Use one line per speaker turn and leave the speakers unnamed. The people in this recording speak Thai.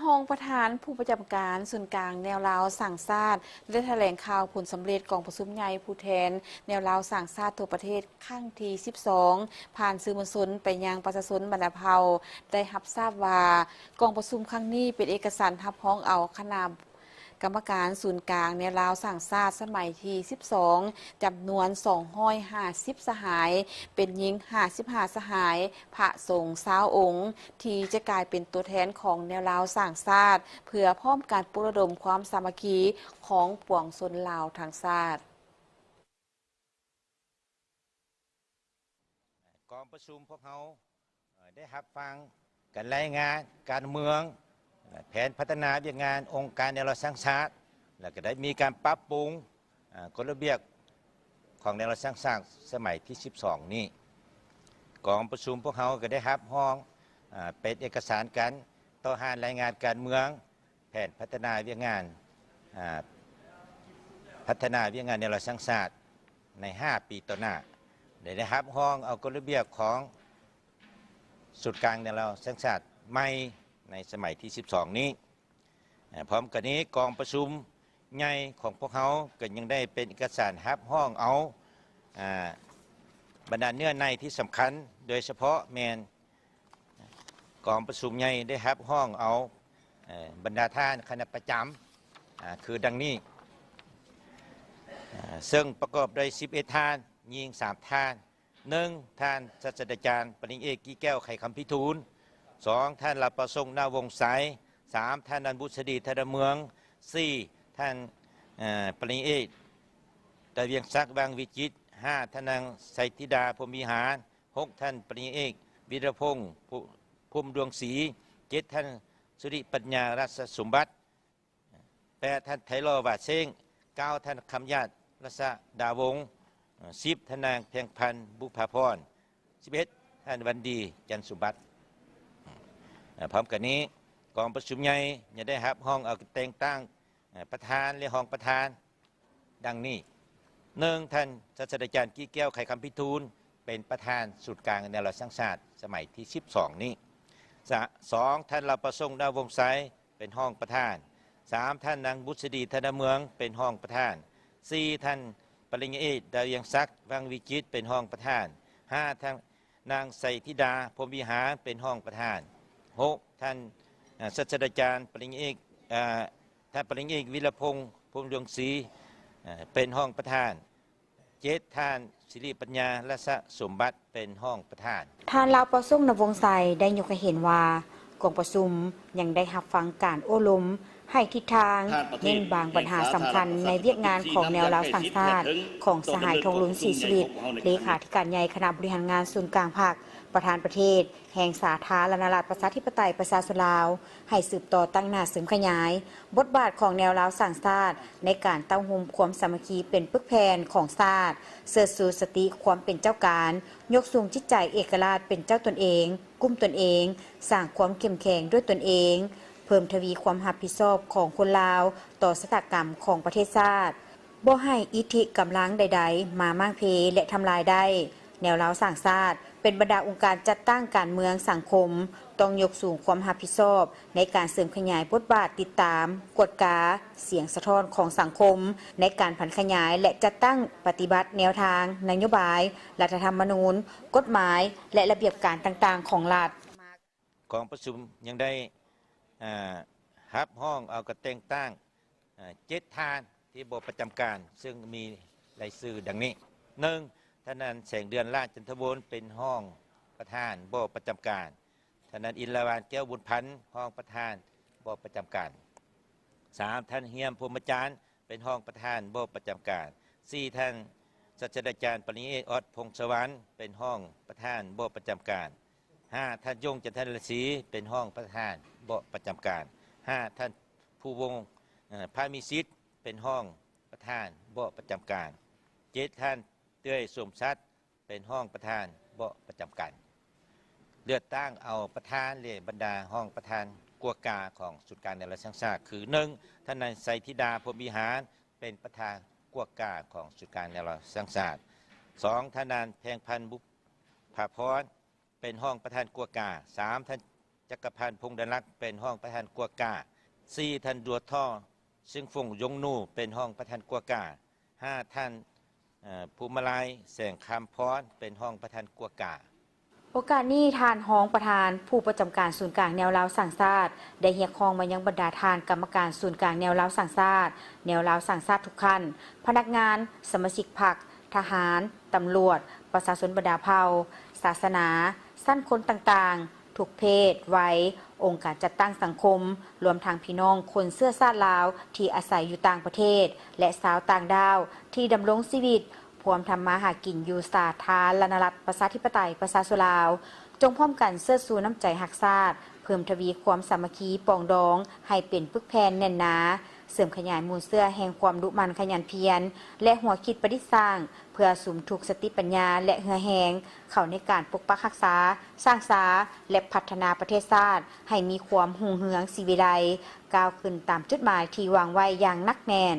รองประธานผู้ประจำการศูนย์กลางแนวราวสั่งชาติได้แถลงข่าวผลสำเร็จกองประชุมใหญ่ผู้แทนแนวราวสั่งชาติทั่วประเทศครั้งที่ 12 ผ่านสื่อมวลชนไปยังประชาชนบรรดาเผ่าได้รับทราบว่ากองประชุมครั้งนี้เป็นเอกสารรับรองเอาคณะกรรมการศูนย์กลางในลาวสั่งชาติสมัยที่ 12 จำนวน250 สหาย เป็นหญิง55 สหาย พระสงฆ์20 องค์ ที่จะกลายเป็นตัวแทนของแนวลาวสั่งชาติเพื่อพร้อมการปลุกระดมความสามัคคีของปวงชนลาวทั้งชาติ
กองประชุมพวกเขาได้รับฟังการรายงานการเมืองแผนพัฒนาเรื่องงานองค์การแนวรบสร้างชาติแล้วก็ได้มีการปรับปรุงกฎระเบียบของแนวรบสร้างชาติสมัยที่ 12 นี้กองประชุมพวกเขาก็ได้รับห้องเป็นเอกสารกันต่อหารายงานการเมืองแผนพัฒนาเรื่องงานแนวรบสร้างชาติใน 5 ปีต่อหน้าได้รับห้องเอากฎระเบียบของศูนย์กลางแนวรบสร้างชาติใหม่ในสมัยที่ 12 นี้พร้อมกันนี้กองประชุมใหญ่ของพวกเขาก็ยังได้เป็นเอกสารรับห้องเอาบรรดาเนื้อในที่สำคัญโดยเฉพาะแมนกองประชุมใหญ่ได้รับห้องเอาบรรดาท่านคณะประจำคือดังนี้ซึ่งประกอบด้วย11 ท่านยิง3 ท่าน1 ท่านศาสตราจารย์ปริญญาเอกกี้แก้วไข่คำพิทูล2 ท่านลาประสงค์นาวงศ์ใส3 ท่านนันบุษดีธนเมือง4 ท่านปริญญาเอกดาเวียงศักดิ์บางวิจิตร5 ท่านนางไสธิดาพรหมวิหาร6 ท่านปริญญาเอกวีรพงศ์ภูมิดวงศรี7 ท่านสุริปัญญารัศสมบัติ8 ท่านไทรอวาเซ้ง9 ท่านคำญาติรัศดาวงศ์10 ท่านนางเพียงพันธ์บุภาพร11 ท่านวันดีจันทร์สุบัติพร้อมกันนี้กองประชุมใหญ่จะได้รับห้องเอาแต่งตั้งประธานและห้องประธานดังนี้1 ท่านศาสตราจารย์กี้แก้วไข่คำพิทูลเป็นประธานศูนย์กลางแนวรบสร้างชาติสมัยที่ 12 นี้2 ท่านลาประสงค์นาวงศ์ใสเป็นห้องประธาน3 ท่านนางบุษดีธนเมืองเป็นห้องประธาน4 ท่านปริญญาเอกดาวเวียงศักดิ์วังวิจิตรเป็นห้องประธาน5 ท่านนางไสธิดาพรหมวิหารเป็นห้องประธาน6 ท่านศาสตราจารย์ปริญญาเอกท่านปริญญาเอกวิรพงศ์ภูมิดวงศรีเป็นห้องประธาน7 ท่านสิริปัญญารัศสมบัติเป็นห้องประธาน
ท่านลาวประสงค์นวงศ์ใสได้ยกให้เห็นว่ากองประชุมยังได้รับฟังการโอ้ล้มให้ทิศทางเน้นบางปัญหาสำคัญในเวียกงานของแนวราวสังชาติของสหายทองลุ้นศรีสุริตเลขาธิการใหญ่คณะบริหารงานศูนย์กลางภาคประธานประเทศแห่งสาธารณรัฐประชาธิปไตยประชาชนลาวให้สืบต่อตั้งหน้าเสริมขยายบทบาทของแนวราวสังชาติในการตั้งหุมความสามัคคีเป็นปึกแผ่นของชาติเสริฐสู่สติความเป็นเจ้าการยกสูงจิตใจเอกราชเป็นเจ้าตนเองกุ้มตนเองสร้างความเข้มแข็งด้วยตนเองเพิ่มทวีความรับผิดชอบของคนลาวต่อชะตากรรมของประเทศชาติบ่ให้อิทธิกำลังใดๆมามั่งเพและทำลายได้แนวราวสร้างชาติเป็นบรรดาองค์การจัดตั้งการเมืองสังคมต้องยกสูงความรับผิดชอบในการเสริมขยายบทบาทติดตามกฎกาเสียงสะท้อนของสังคมในการผันขยายและจัดตั้งปฏิบัติแนวทางนโยบายรัฐธรรมนูญกฎหมายและระเบียบการต่างๆของรัฐ
กองประชุมยังได้รับห้องเอากระแต่งตั้ง7 ท่านที่บประจำการซึ่งมีรายชื่อดังนี้1 ท่านนั้นแสงเดือนราชจันทบุรีเป็นห้องประธานบประจำการท่านนั้นอินลาวานแก้วบุญพันธ์ห้องประธานบประจำการ3 ท่านเฮียมพรหมจารย์เป็นห้องประธานบประจำการ4 ท่านศาสตราจารย์ปริญญาเอกอดพงศวรรณเป็นห้องประธานบประจำการ5 ท่านยงจันทรศรีเป็นห้องประธานบประจำการ5 ท่านผู้วงพามิสิทธิ์เป็นห้องประธานบประจำการ7 ท่านเตื้อยสมชัดเป็นห้องประธานบประจำการเลือกตั้งเอาประธานเรียบรรดาห้องประธานกัวกาของศูนย์กลางแนวรบสร้างชาติคือ1 ท่านนายไสธิดาพรหมวิหารเป็นประธานกัวกาของศูนย์กลางแนวรบสร้างชาติ2 ท่านนายเพียงพันธ์บุภาพรเป็นห้องประธานกัวกา3 ท่าน จักรพันธ์พงษ์ดลักษ์เป็นห้องประธานกัวกา4ท่านดัวท่อซึ่งฟงยงนูเป็นห้องประธานกัวกา5ท่านภูมิลายแสงคำพรเป็นห้องประธานกัวกา
โอกาสนี้ทานห้องประธานผู้ประจำการศูนย์กลางแนวลาวสังชาติได้เรียกร้องมายังบรรดาทานกรรมการศูนย์กลางแนวลาวสังชาติแนวลาวสังชาติทุกขั้นพนักงานสมาชิกพรรคทหารตำรวจประชาชนบรรดาเผ่าศาสนาสั้นคนต่างๆทุกเพศวัยองค์การจัดตั้งสังคมรวมทางพี่น้องคนเสื้อชาติลาวที่อาศัยอยู่ต่างประเทศและชาวต่างดาวที่ดำรงชีวิตพวมทำมาหากินอยู่สาธารณรัฐประชาธิปไตยประชาชนลาวจงพร้อมกันเสื้อสู้น้ำใจหักชาติเพิ่มทวีความสามัคคีปองดองให้เป็นปึกแผ่นแน่นหนาเสริมขยายมูลเสื้อแห่งความดุมันขยันเพียรและหัวคิดประดิษฐ์สร้างเพื่อสุมถูกสติปัญญาและเหือแหงเข้าในการปกปักรักษาสร้างสาและพัฒนาประเทศชาติให้มีความรุ่งเรืองสิวิไลก้าวขึ้นตามจุดหมายที่วางไว้อย่างนักแน่น